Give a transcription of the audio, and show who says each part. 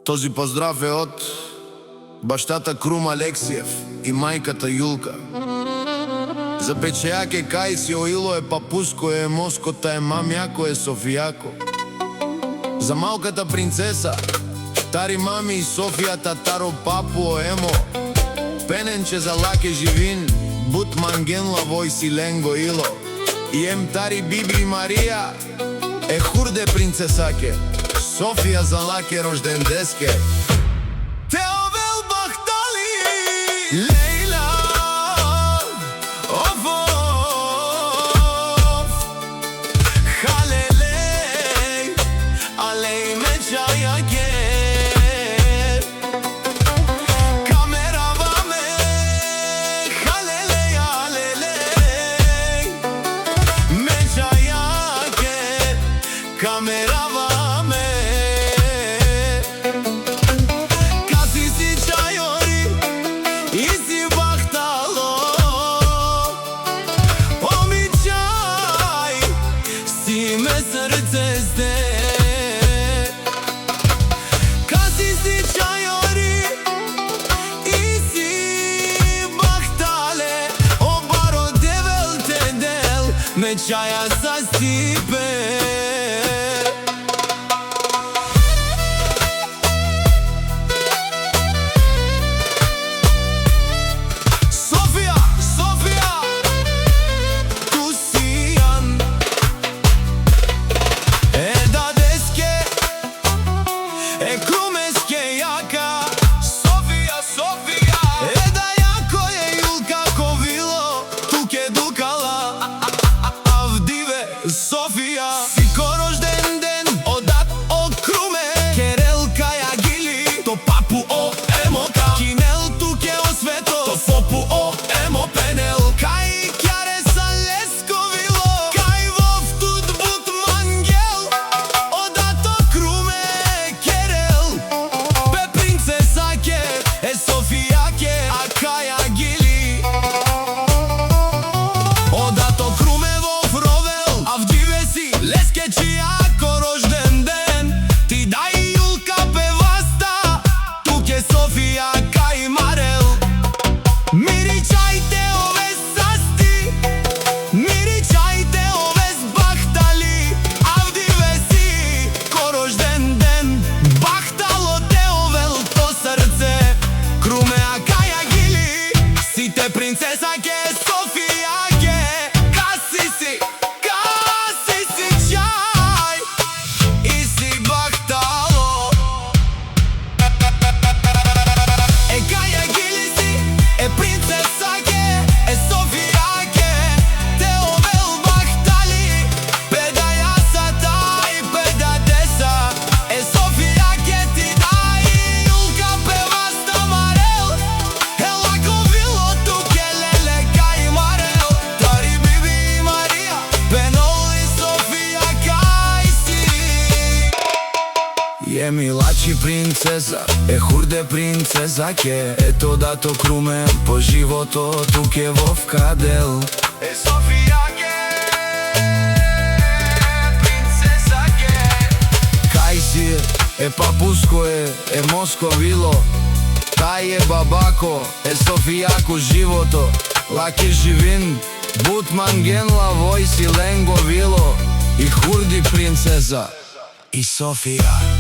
Speaker 1: Този поздрав е од баштата Крум Алексиев и мајката Јулка. За печејаке кај си оило е папуско е москота е мамјако е Софијако. За малката принцеса тари мами и Софијата таро папу емо. Пененче за лаке живин бут мангенла војси ленго ило. И ем тари Биби и Марија е хурде принцесаке. Софија за лаке рожден деске. Теовел бахтали Лейла Офоф Халелей Алей мечаяке Камераваме Халелей алелей Мечаяке Камераваме Мечаја са стипе Софија, Софија ту си јан е дадеске е крумеске јака Софија, Софија е да јако е Јулка ковило туке дукала Софија, сико рожден ден, одат о Круме Керел Кајагили, то папу о Емока Кинел туке о Свето, то попу о Емо Пенел Кај Кјаре са Лесковило, кај вов тут бут мангел Одат о Круме Керел, бе принцесаке е Софијаке, а Кајагили Одат о Круме Леске чијако рожден ден ти дај Јулка певаста туке Софија кај Марел Миричајте ове састи миричајте ове бахтали авди веси ко рожден ден бахтало те овел то срце Круме а Кајагили сите принцесаке Софијаке каси си Е милачи принцеса, е хурде принцесаке Ето дато Круме по живото туке во вкадел Е Софијаке, принцесаке Кај си е папуско е московило Тај е бабако, е Софијако живото Лаке живин, бут мангенла војси ленго вило И хурди принцеса и Софија